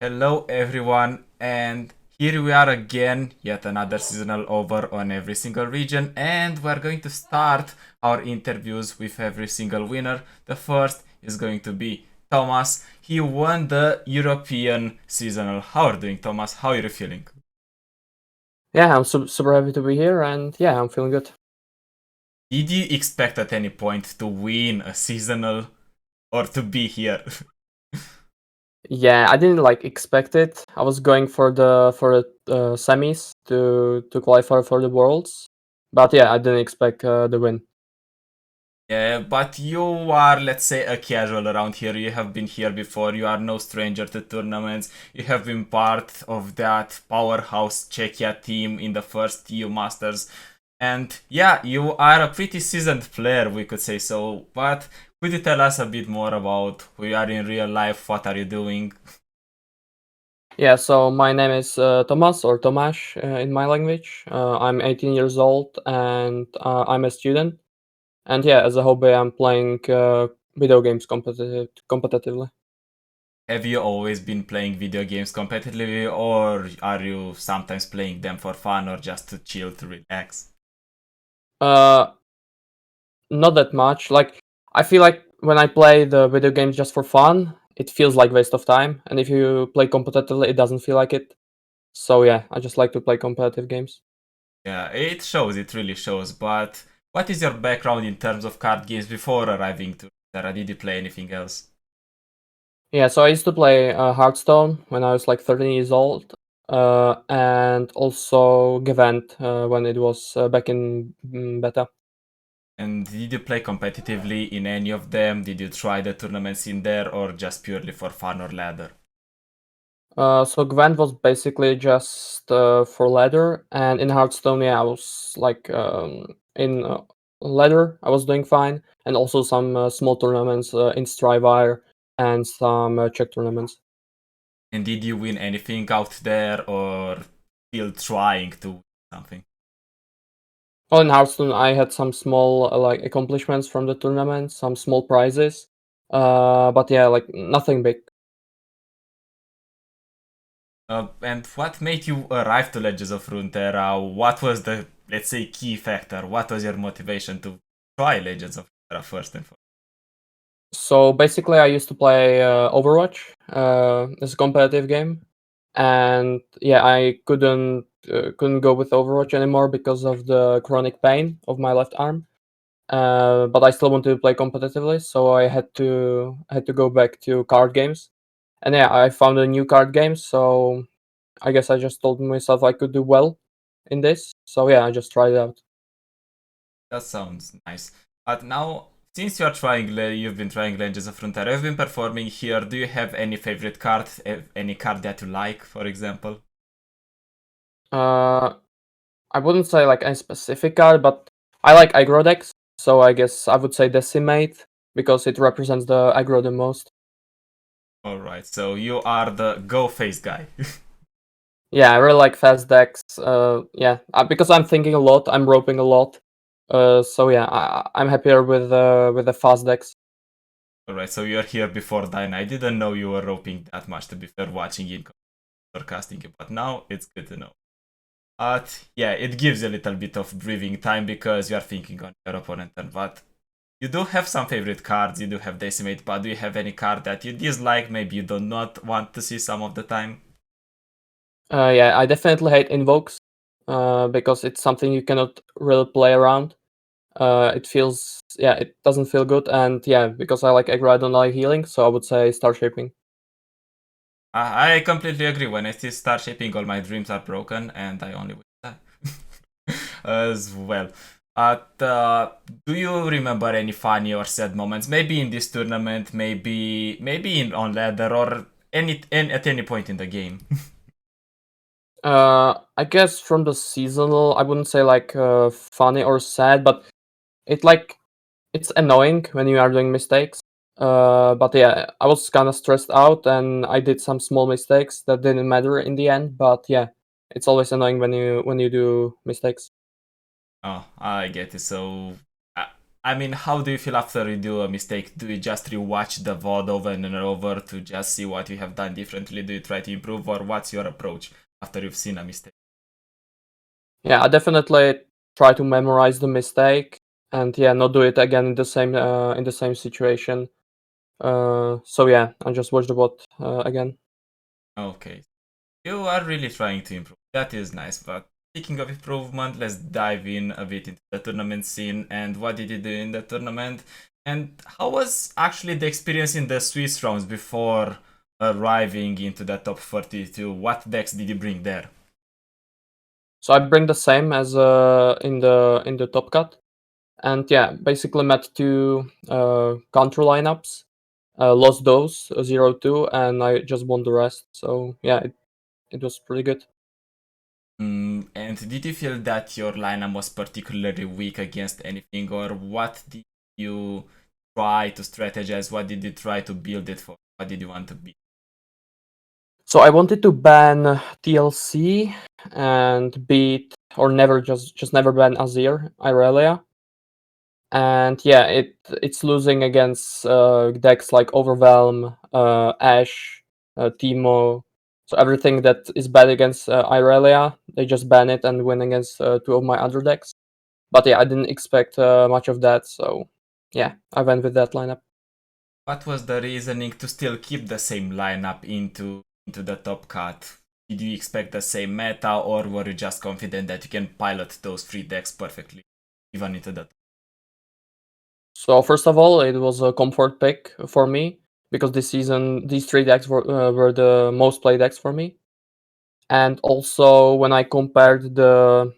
Hello everyone, and here we are again, yet another seasonal over on every single region, and we're going to start our interviews with every single winner. The first is going to be Thomas. He won the European seasonal. How are you doing, Thomas? How are you feeling? Yeah, I'm super happy to be here, and yeah, I'm feeling good. Did you expect at any point to win a seasonal or to be here? Yeah, I didn't expect it. I was going for the semis to qualify for the worlds, but yeah, I didn't expect the win. Yeah, but you are, let's say, a casual around here. You have been here before. You are no stranger to tournaments. You have been part of that powerhouse Czechia team in the first EU Masters. And yeah, you are a pretty seasoned player, we could say so. But could you tell us a bit more about who you are in real life? What are you doing? Yeah, so my name is Tomas or Tomáš in my language. I'm 18 years old and I'm a student. And yeah, as a hobby, I'm playing video games competitively. Have you always been playing video games competitively, or are you sometimes playing them for fun or just to chill, to relax? Uh, Not that much. I feel like when I play the video games just for fun, it feels like waste of time. And if you play competitively, it doesn't feel like it. So yeah, I just like to play competitive games. Yeah, it shows, it really shows. But what is your background in terms of card games before arriving to Terra? Did you play anything else? Yeah, so I used to play Hearthstone when I was like 13 years old, and also Gevent when it was back in beta. And did you play competitively in any of them? Did you try the tournaments in there or just purely for fun or ladder? So Gwent was basically just for ladder, and in Hearthstone, yeah, I was in ladder, I was doing fine, and also some small tournaments in Strivire and some Czech tournaments. And did you win anything out there or still trying to win something? Well, in Hearthstone, I had some small accomplishments from the tournament, some small prizes, but yeah, like nothing big. And what made you arrive to Legends of Runeterra? What was the, let's say, key factor? What was your motivation to try Legends of Runeterra first and foremost? So basically, I used to play Overwatch as a competitive game, and yeah, I couldn't go with Overwatch anymore because of the chronic pain of my left arm. But I still wanted to play competitively, so I had to go back to card games. And yeah, I found a new card game, so I guess I just told myself I could do well in this. So yeah, I just tried it out. That sounds nice. But now, since you've been trying Legends of Frontier, you've been performing here. Do you have any favorite card? Any card that you like, for example? Uh, I wouldn't say like a specific card, but I like aggro decks, so I guess I would say Decimate because it represents the aggro the most. All right, so you are the go face guy. Yeah, I really like fast decks. Yeah, because I'm thinking a lot, I'm roping a lot. So yeah, I'm happier with the fast decks. All right, so you're here before Dine. I didn't know you were roping that much. To be fair, watching it or casting it, but now it's good to know. But yeah, it gives you a little bit of breathing time because you are thinking on your opponent turn. But you do have some favorite cards. You do have Decimate, but do you have any card that you dislike? Maybe you do not want to see some of the time. Yeah, I definitely hate invokes because it's something you cannot really play around. It doesn't feel good, and yeah, because I like aggro, I don't like healing, so I would say star shaping. I completely agree. When I see Star Shaping, all my dreams are broken, and I only wish that as well. But do you remember any funny or sad moments? Maybe in this tournament, maybe in on ladder or at any point in the game. I guess from the seasonal, I wouldn't say funny or sad, but it it's annoying when you are doing mistakes. But yeah, I was kind of stressed out and I did some small mistakes that didn't matter in the end. But yeah, it's always annoying when you do mistakes. Oh, I get it. So I mean, how do you feel after you do a mistake? Do you just rewatch the VOD over and over to just see what you have done differently? Do you try to improve, or what's your approach after you've seen a mistake? Yeah, I definitely try to memorize the mistake and yeah, not do it again in the same situation. So yeah, I just watch the bot again. Okay. You are really trying to improve. That is nice, but speaking of improvement, let's dive in a bit into the tournament scene and what did you do in the tournament? And how was actually the experience in the Swiss rounds before arriving into the top 42? What decks did you bring there? So I bring the same as in the top cut, and yeah, basically met two counter lineups, lost those 0-2, and I just won the rest. So yeah, it was pretty good. And did you feel that your lineup was particularly weak against anything, or what did you try to strategize? What did you try to build it for? What did you want to be? So I wanted to ban TLC and beat or never just never ban Azir, Irelia. And yeah, it's losing against decks like Overwhelm, Ash, Teemo. So everything that is bad against Irelia, they just ban it and win against two of my other decks. But yeah, I didn't expect much of that, so yeah, I went with that lineup. What was the reasoning to still keep the same lineup into the top cut? Did you expect the same meta, or were you just confident that you can pilot those three decks perfectly, even into the? So first of all, it was a comfort pick for me because this season these three decks were the most played decks for me. And also when I compared the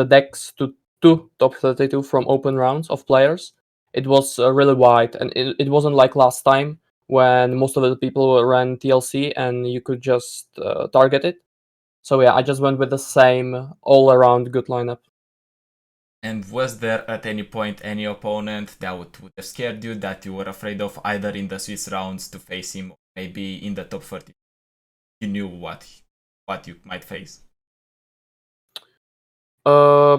decks to two top 32 from open rounds of players, it was really wide, and it wasn't like last time when most of the people ran TLC and you could just target it. So yeah, I just went with the same all around good lineup. And was there at any point any opponent that would have scared you, that you were afraid of, either in the Swiss rounds to face him, or maybe in the top 30? You knew what you might face. Uh,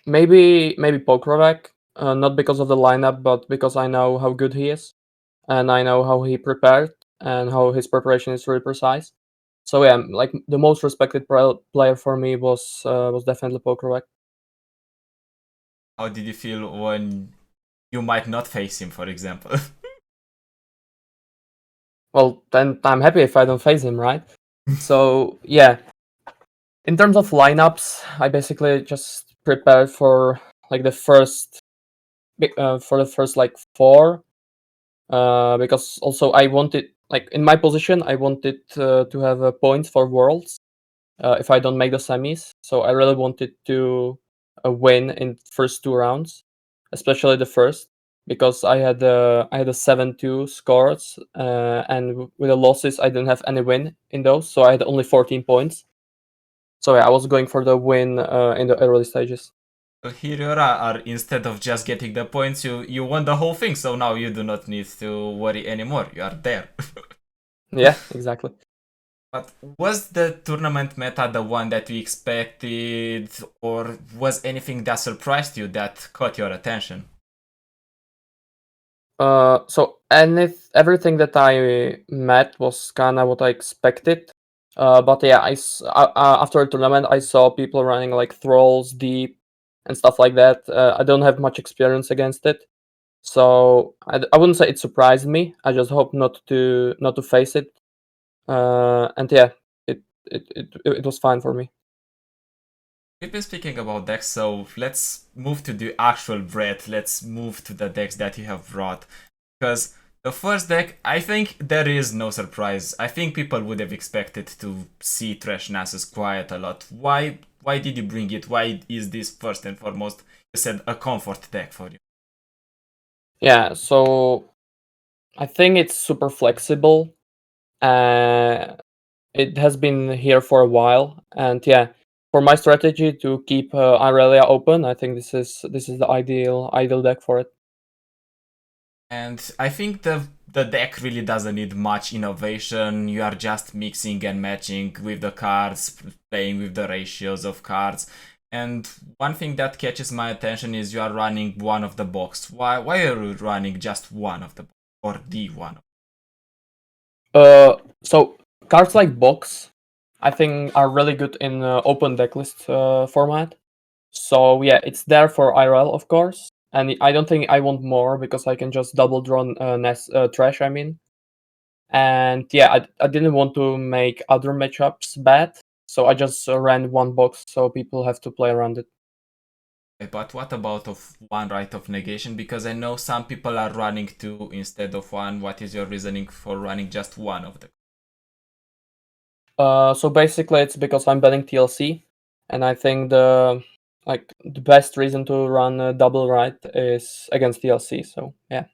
maybe Pokrovec, not because of the lineup, but because I know how good he is, and I know how he prepared and how his preparation is really precise. So yeah, like the most respected player for me was definitely Pokrovec. How did you feel when you might not face him, for example? Well, then I'm happy if I don't face him, right? So yeah, in terms of lineups, I basically just prepared for like for the first like four, because also I wanted like in my position I wanted to have a point for worlds if I don't make the semis. So I really wanted to win in first two rounds, especially the first, because I had a 7-2 scores, and with the losses I didn't have any win in those, so I had only 14 points. So yeah, I was going for the win in the early stages. So here you are, instead of just getting the points, you won the whole thing, so now you do not need to worry anymore. You are there. Yeah, exactly. But was the tournament meta the one that you expected, or was anything that surprised you, that caught your attention? So everything that I met was kind of what I expected. But yeah, after the tournament, I saw people running like thralls, deep, and stuff like that. I don't have much experience against it, so I wouldn't say it surprised me. I just hope not to face it. And yeah, it was fine for me. We've been speaking about decks, so let's move to the actual bread. Let's move to the decks that you have brought. Because the first deck, I think there is no surprise. I think people would have expected to see Trash Nasus quite a lot. Why did you bring it? Why is this first and foremost, you said, a comfort deck for you? Yeah, so I think it's super flexible. Uh, it has been here for a while, and yeah, for my strategy to keep Irelia open, I think this is the ideal deck for it. And I think the deck really doesn't need much innovation. You are just mixing and matching with the cards, playing with the ratios of cards. And one thing that catches my attention is you are running one of the box. Why are you running just one of the box or the one? So cards like Box, I think, are really good in open decklist format. So yeah, it's there for IRL, of course, and I don't think I want more because I can just double draw trash. I mean, and yeah, I didn't want to make other matchups bad, so I just ran one box, so people have to play around it. But what about of one right of negation? Because I know some people are running two instead of one. What is your reasoning for running just one of them? So basically, it's because I'm banning TLC, and I think the best reason to run a double right is against TLC. So yeah.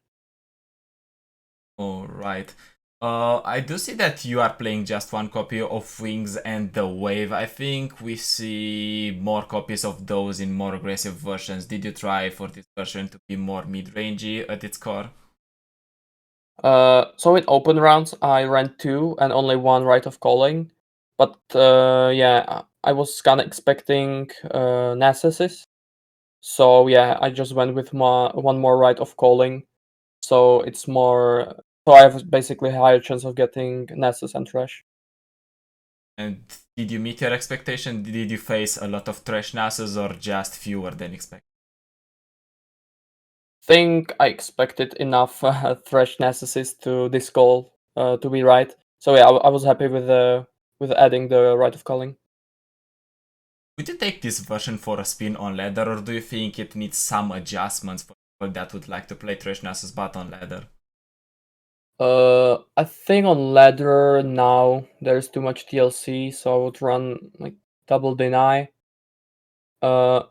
All right. I do see that you are playing just one copy of Wings and the Wave. I think we see more copies of those in more aggressive versions. Did you try for this version to be more mid-rangey at its core? So in open rounds, I ran two and only one right of calling, but yeah, I was kind of expecting Narcissus. So yeah, I just went with one more right of calling. So it's more. So I have basically a higher chance of getting Nessus and Trash. And did you meet your expectation? Did you face a lot of trash Nasus or just fewer than expected? Think I expected enough Thresh Nessus to this call to be right. So yeah, I was happy with adding the right of calling. Would you take this version for a spin on ladder, or do you think it needs some adjustments for people that would like to play Trash Nasus but on ladder? I think on ladder now there's too much TLC, so I would run like double deny. Uh,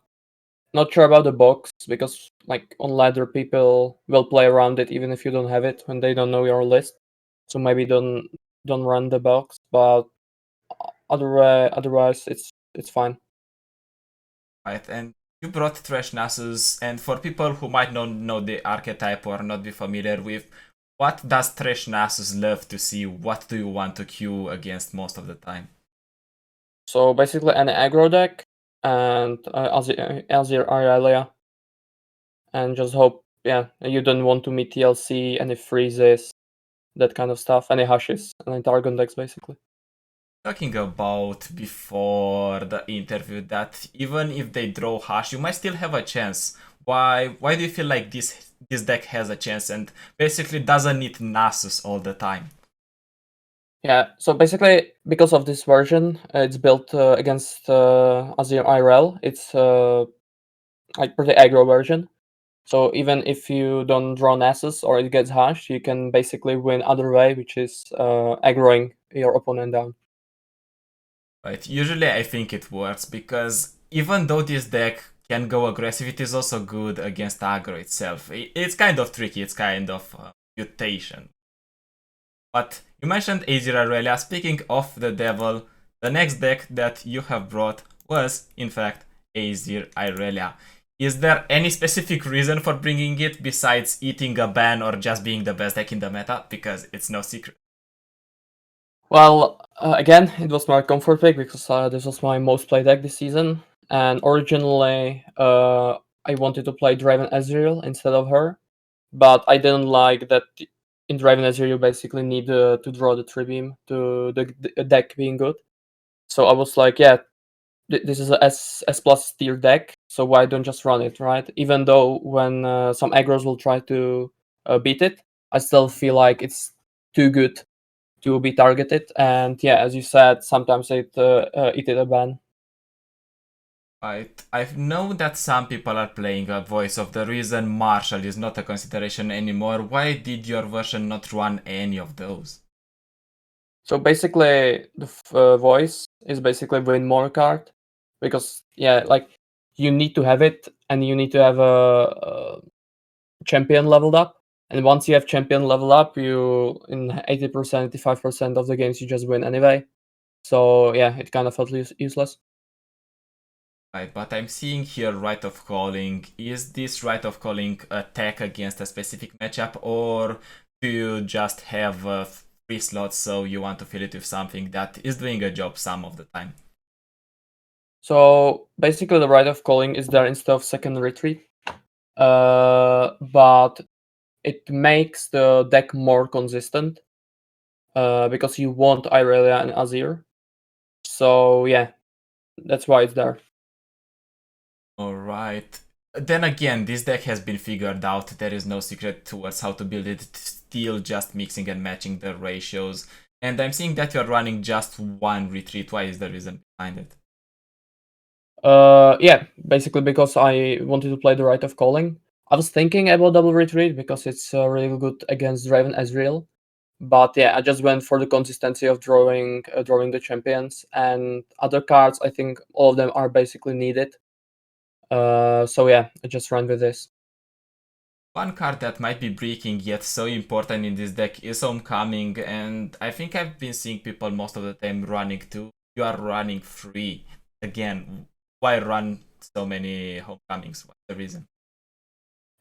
Not sure about the box because like on ladder people will play around it even if you don't have it when they don't know your list. So maybe don't run the box, but otherwise it's fine. Right, and you brought Trash Nasus, and for people who might not know the archetype or not be familiar with, what does Trash Nasus love to see? What do you want to queue against most of the time? So basically an aggro deck and Azir Irelia, and just hope you don't want to meet TLC, any freezes, that kind of stuff, any hushes, any Targon decks basically. Talking about before the interview that even if they draw Hush, you might still have a chance. Why do you feel like this deck has a chance and basically doesn't need Nasus all the time? Yeah, so basically, because of this version, it's built against Azir IRL. It's like pretty aggro version. So even if you don't draw Nessus or it gets hashed, you can basically win other way, which is aggroing your opponent down. Right, usually I think it works because even though this deck can go aggressive, it is also good against aggro itself. It's kind of tricky, it's kind of mutation. But you mentioned Azir Aurelia. Speaking of the devil, the next deck that you have brought was, in fact, Azir Aurelia. Is there any specific reason for bringing it besides eating a ban or just being the best deck in the meta? Because it's no secret. Well, again, it was my comfort pick because this was my most played deck this season. And originally, I wanted to play Draven Ezreal instead of her, but I didn't like that in Draven Ezreal you basically need to draw the Tribeam to the deck being good. So I was like, yeah, this is a S plus tier deck, so why don't just run it, right? Even though when some aggros will try to beat it, I still feel like it's too good to be targeted. And yeah, as you said, sometimes it a ban. I know that some people are playing a voice of the reason Marshall is not a consideration anymore. Why did your version not run any of those? So basically, the voice is basically win more card because yeah, like you need to have it, and you need to have a champion leveled up. And once you have champion level up, you in 80%, 85% of the games you just win anyway. So yeah, it kind of felt useless. Right, but I'm seeing here right of calling. Is this right of calling attack against a specific matchup, or do you just have free slots so you want to fill it with something that is doing a job some of the time? So basically, the Rite of Calling is there instead of second retreat, but it makes the deck more consistent because you want Irelia and Azir. So yeah, that's why it's there. Alright. Then again, this deck has been figured out. There is no secret towards how to build it. It's still just mixing and matching the ratios. And I'm seeing that you're running just one retreat. Why is the reason behind it? Yeah, basically because I wanted to play the Rite of Calling. I was thinking about double retreat because it's really good against Draven Ezreal. But yeah, I just went for the consistency of drawing the champions, and other cards. I think all of them are basically needed. So yeah, I just ran with this. One card that might be breaking yet so important in this deck is Homecoming, and I think I've been seeing people most of the time running too. You are running free. Again, why run so many Homecomings? What's the reason?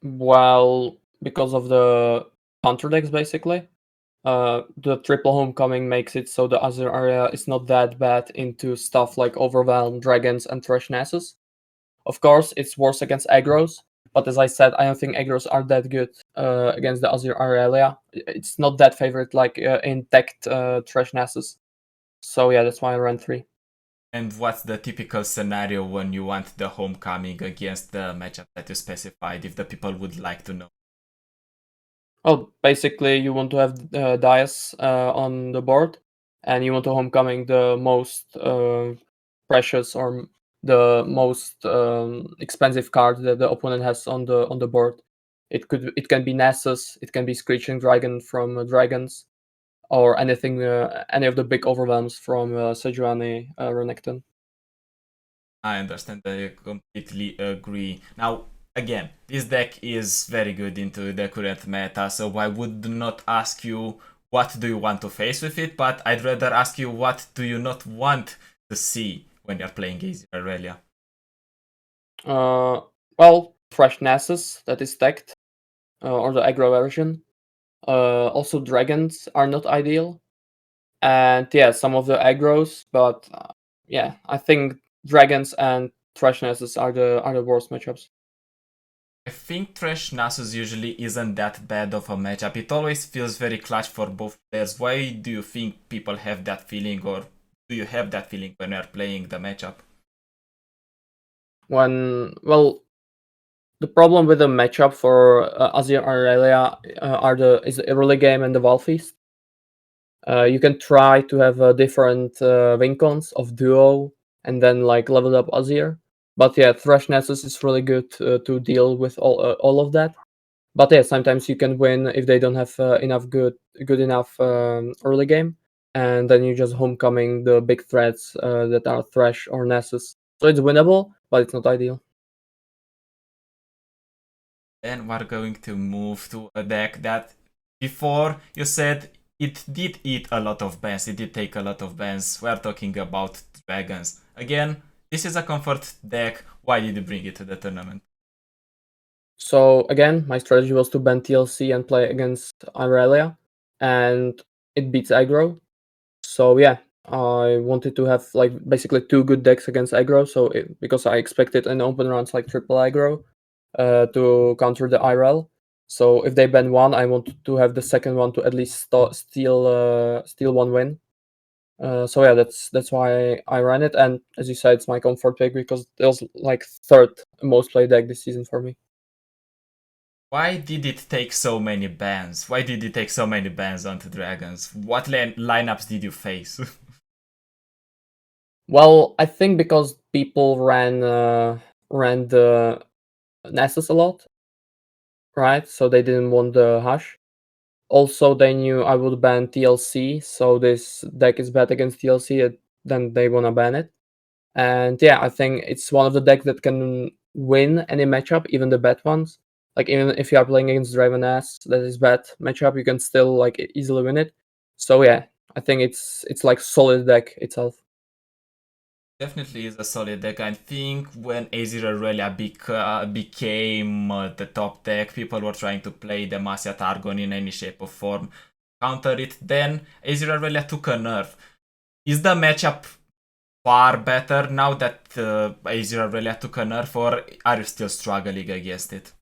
Well, because of the counter decks, basically. The triple homecoming makes it so the Azir area is not that bad into stuff like Overwhelm, Dragons, and Thresh Nessus. Of course, it's worse against aggros, but as I said, I don't think aggros are that good against the Azir area. It's not that favorite like in Tech Thresh Nessus. So yeah, that's why I ran 3. And what's the typical scenario when you want the Homecoming against the matchup that you specified, if the people would like to know? Well, basically, you want to have Dias on the board, and you want to homecoming the most precious or the most expensive card that the opponent has on the board. It can be Nessus, it can be Screeching Dragon from Dragons, or anything any of the big overwhelms from Sejuani Renekton. I understand. I completely agree. Now, again, this deck is very good into the current meta, so I would not ask you what do you want to face with it, but I'd rather ask you what do you not want to see when you're playing Easy Aurelia. Well, Fresh Nessus that is stacked, or the aggro version. Also, dragons are not ideal. And yeah, some of the aggros, but yeah, I think dragons and Thresh Nessus are the worst matchups. I think Trash Nasus usually isn't that bad of a matchup. It always feels very clutch for both players. Why do you think people have that feeling, or do you have that feeling when you're playing the matchup? Well, the problem with the matchup for Azir Aurelia is the early game and the Val Feast. You can try to have different win cons of duo and then like level up Azir. But yeah, Thresh Nessus is really good to deal with all of that. But yeah, sometimes you can win if they don't have enough good enough early game, and then you just homecoming the big threats that are Thresh or Nessus. So it's winnable, but it's not ideal. Then we're going to move to a deck that before you said it did eat a lot of bans, it did take a lot of bans. We're talking about dragons. Again, this is a comfort deck. Why did you bring it to the tournament? So again, my strategy was to ban TLC and play against Irelia, and it beats aggro. So yeah, I wanted to have like basically 2 good decks against aggro. So because I expected an open rounds like triple aggro to counter the IRL. So if they ban one, I want to have the second one to at least steal one win. So yeah, that's why I ran it, and as you said, it's my comfort pick because it was like third most played deck this season for me. Why did it take so many bans? Why did it take so many bans onto dragons? What lineups did you face? Well, I think because people ran the Nessus a lot, right? So they didn't want the Hush. Also, they knew I would ban TLC, so this deck is bad against TLC, then they wanna ban it. And yeah, I think it's one of the decks that can win any matchup, even the bad ones. Like even if you are playing against Draven Ass, that is bad matchup, you can still like easily win it. So yeah, I think it's like solid deck itself. Definitely is a solid deck. I think when Azir Aurelia became the top deck, people were trying to play Demacia Targon in any shape or form, counter it. Then Azir Aurelia took a nerf. Is the matchup far better now that Azir Aurelia took a nerf, or are you still struggling against it?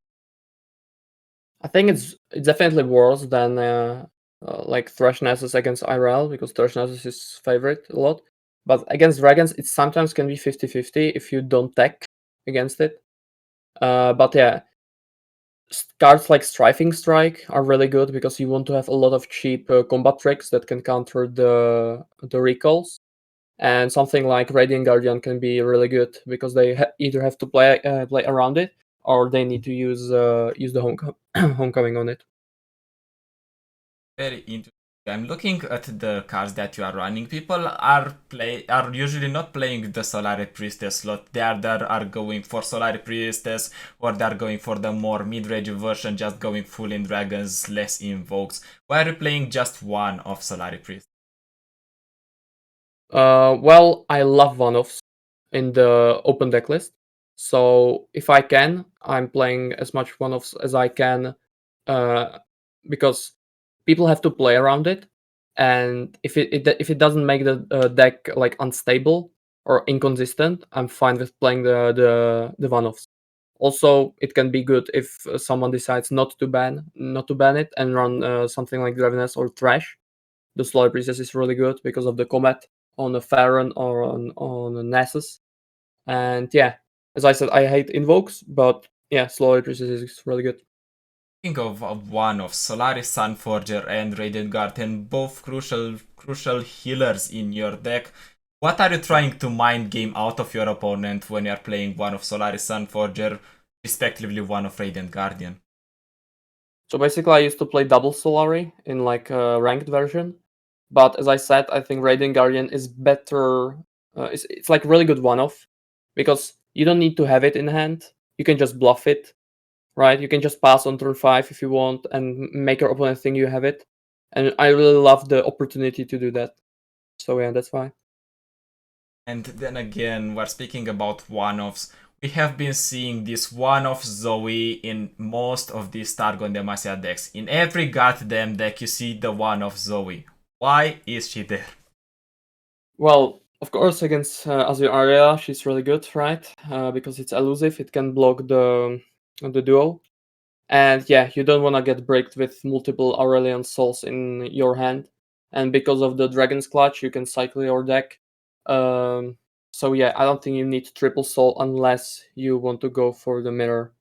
I think it's definitely worse than like Thresh Nessus against IRL, because Thresh Nessus is favorite a lot. But against dragons, it sometimes can be 50-50 if you don't tech against it. But yeah, cards like Strifing Strike are really good because you want to have a lot of cheap combat tricks that can counter the recalls. And something like Radiant Guardian can be really good because they either have to play around it, or they need to use the homecoming on it. Very interesting. I'm looking at the cards that you are running. People are usually not playing the Solari Priestess slot. They are going for Solari Priestess, or they're going for the more mid-range version, just going full in dragons, less invokes. Why are you playing just one of Solari Priestess? Well, I love one-offs in the open deck list. So if I can, I'm playing as much one-offs as I can, because people have to play around it, and if it doesn't make the deck like unstable or inconsistent, I'm fine with playing the one-offs. Also, it can be good if someone decides not to ban it and run something like Draveness or Thresh. The Slow Priestess is really good because of the combat on a Pharaon or on a Nessus. And yeah, as I said, I hate invokes, but yeah, Slow Priestess is really good. Think of one of Solaris Sunforger and Radiant Guardian, both crucial healers in your deck. What are you trying to mind game out of your opponent when you're playing one of Solaris Sunforger, respectively one of Radiant Guardian? So basically, I used to play double Solari in like a ranked version, but as I said, I think Radiant Guardian is better. It's like really good one-off because you don't need to have it in hand. You can just bluff it, right? You can just pass on turn 5 if you want and make your opponent think you have it. And I really love the opportunity to do that. So yeah, that's why. And then again, we're speaking about one-offs. We have been seeing this one-off Zoe in most of these Targon Demacia decks. In every goddamn deck you see the one-off Zoe. Why is she there? Well, of course, against Azure Area, she's really good, right? Because it's elusive, it can block the duo. And yeah, you don't want to get bricked with multiple Aurelian Souls in your hand. And because of the Dragon's Clutch, you can cycle your deck. So yeah, I don't think you need triple soul unless you want to go for the mirror.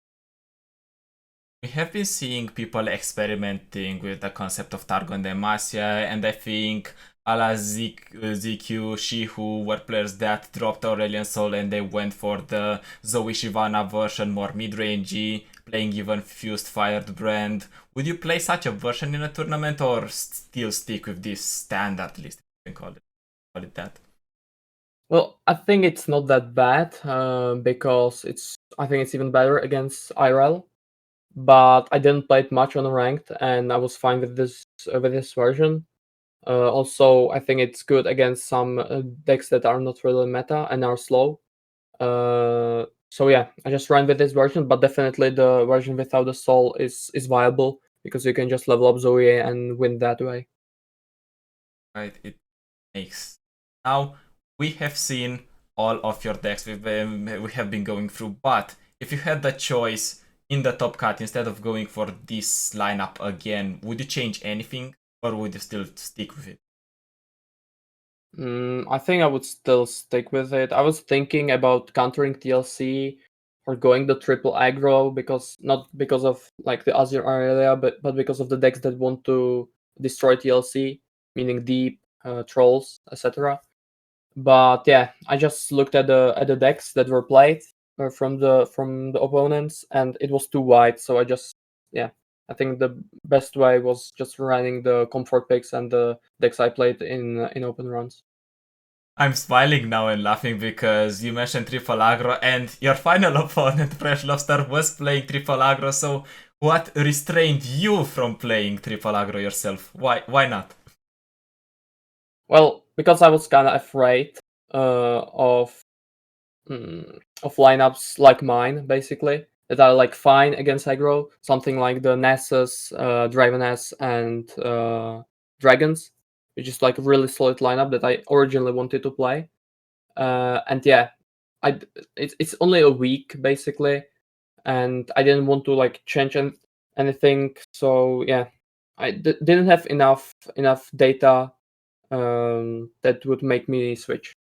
We have been seeing people experimenting with the concept of Targon Demacia, and I think a la ZQ, Shihu were players that dropped Aurelian Soul and they went for the Zoe Shivana version, more mid-rangey, playing even Fused Fired Brand. Would you play such a version in a tournament, or still stick with this standard list, if you can call it that? Well, I think it's not that bad because I think it's even better against IRL. But I didn't play it much on ranked, and I was fine with this version. Also, I think it's good against some decks that are not really meta and are slow. So yeah, I just ran with this version, but definitely the version without the soul is viable because you can just level up Zoe and win that way. Right, it makes. Now, we have seen all of your decks we have been going through, but if you had the choice in the top cut instead of going for this lineup again, would you change anything, or would you still stick with it? I think I would still stick with it. I was thinking about countering TLC or going the triple aggro because not because of like the Azure area, but because of the decks that want to destroy TLC, meaning deep, trolls, etc. But yeah, I just looked at the decks that were played from the opponents, and it was too wide. So I think the best way was just running the comfort picks and the decks I played in open runs. I'm smiling now and laughing because you mentioned triple aggro, and your final opponent, Fresh Lobster, was playing triple aggro. So, what restrained you from playing triple aggro yourself? Why not? Well, because I was kind of afraid of lineups like mine, basically, that are like fine against aggro, something like the Nessus, Draveness, and Dragons, which is like a really solid lineup that I originally wanted to play. And yeah, it's only a week basically, and I didn't want to like change anything. So yeah, I didn't have enough data that would make me switch.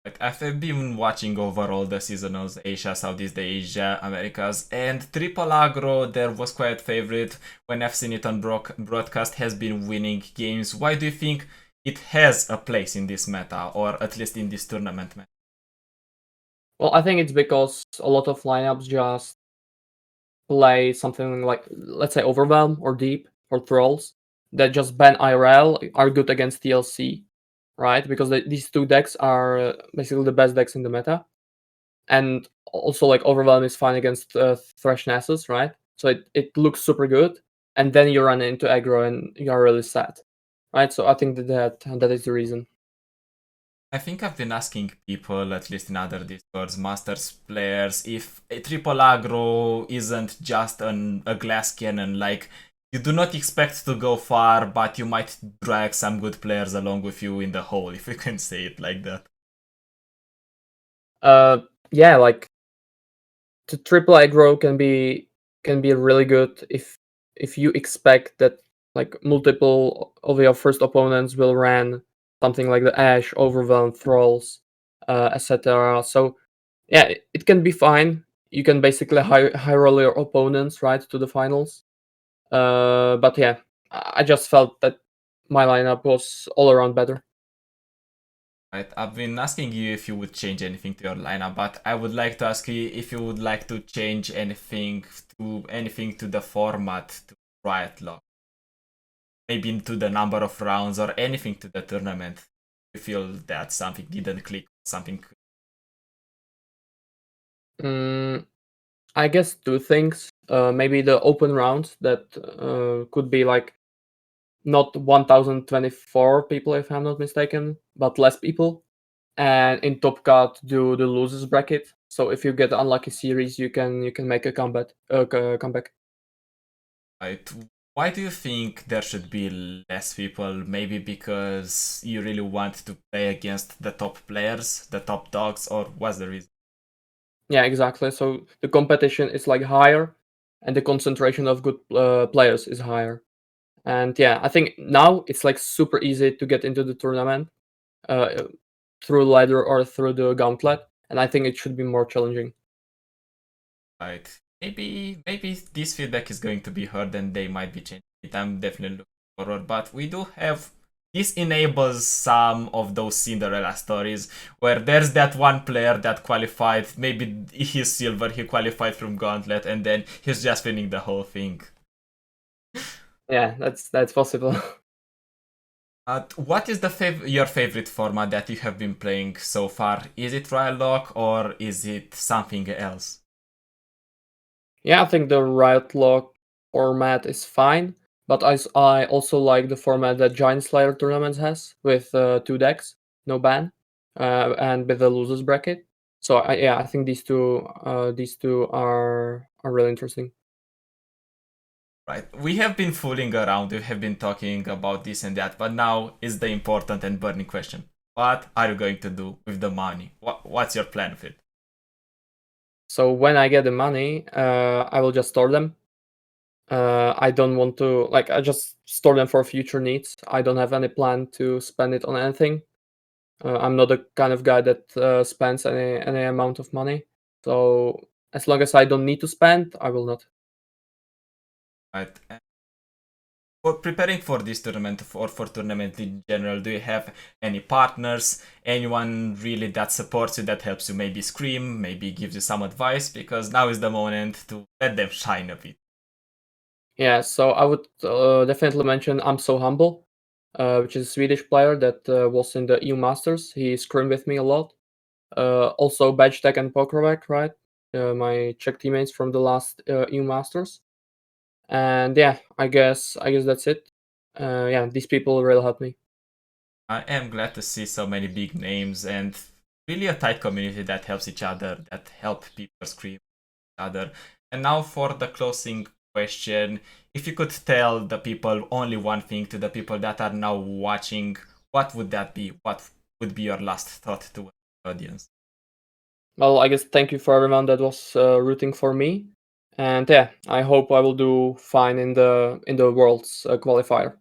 Like, I've been watching overall the seasonals, Asia, Southeast Asia, Americas, and Triple Agro, there was quite favorite when I've seen it on broadcast, has been winning games. Why do you think it has a place in this meta, or at least in this tournament meta? Well, I think it's because a lot of lineups just play something like, let's say, Overwhelm or Deep or Trolls that just ban IRL, are good against TLC, right? Because these two decks are basically the best decks in the meta. And also, like, Overwhelm is fine against Thresh Nessus, right? So it looks super good. And then you run into aggro and you are really sad, right? So I think that is the reason. I think I've been asking people, at least in other Discords, Masters players, if a Triple Aggro isn't just a glass cannon, like, you do not expect to go far, but you might drag some good players along with you in the hole, if you can say it like that. Yeah, like, the triple aggro can be really good if you expect that like multiple of your first opponents will run something like the Ash, Overwhelm, Thralls, etc. So yeah, it can be fine. You can basically high roll your opponents right to the finals. But yeah, I just felt that my lineup was all around better. Right, I've been asking you if you would change anything to your lineup, but I would like to ask you if you would like to change anything to the format to Riot Lock. Maybe to the number of rounds or anything to the tournament. You feel that something didn't click, something. I guess two things. Maybe the open round that could be like not 1024 people if I'm not mistaken, but less people. And in Top Cut do the losers bracket. So if you get unlucky series, you can make a comeback. Right. Why do you think there should be less people? Maybe because you really want to play against the top players, the top dogs, or what's the reason? Yeah, exactly. So the competition is like higher, and the concentration of good players is higher. And yeah, I think now it's like super easy to get into the tournament uh, through ladder or through the gauntlet, and I think it should be more challenging. Right. Maybe this feedback is going to be heard and they might be changing it. I'm definitely looking forward. But we do have this enables some of those Cinderella stories where there's that one player that qualified, maybe he's silver, he qualified from Gauntlet, and then he's just winning the whole thing. Yeah, that's possible. What is your favorite format that you have been playing so far? Is it Royal Lock or is it something else? Yeah, I think the Riot Lock format is fine, but I also like the format that Giant Slayer Tournaments has with two decks, no ban, and with the losers bracket. So yeah, I think these two are really interesting. Right, we have been fooling around, we have been talking about this and that, but now is the important and burning question. What are you going to do with the money? What's your plan with it? So when I get the money, I will just store them. I don't want to like I just store them for future needs. I don't have any plan to spend it on anything. I'm not the kind of guy that spends any amount of money. So as long as I don't need to spend, I will not. Right. For preparing for this tournament or for tournament in general, do you have any partners, anyone really that supports you, that helps you maybe scream, maybe gives you some advice? Because now is the moment to let them shine a bit. Yeah, so I would definitely mention I'm So Humble, which is a Swedish player that was in the EU Masters. He scrimmed with me a lot. Also Badge Tech and Pokrovec, right? My Czech teammates from the last EU Masters. And yeah, I guess that's it. Yeah, these people really helped me. I am glad to see so many big names and really a tight community that helps each other, that help people scream each other. And now for the closing question, if you could tell the people only one thing to the people that are now watching, what would that be? What would be your last thought to the audience? Well, I guess thank you for everyone that was rooting for me, and yeah, I hope I will do fine in the Worlds qualifier.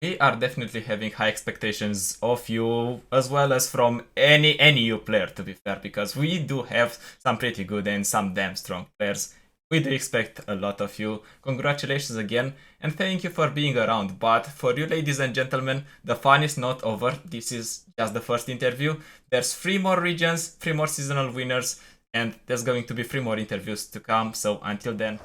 We are definitely having high expectations of you, as well as from any EU player, to be fair, because we do have some pretty good and some damn strong players. We do expect a lot of you. Congratulations again, and thank you for being around. But for you, ladies and gentlemen, the fun is not over. This is just the first interview. There's 3 more regions, 3 more seasonal winners, and there's going to be 3 more interviews to come. So until then,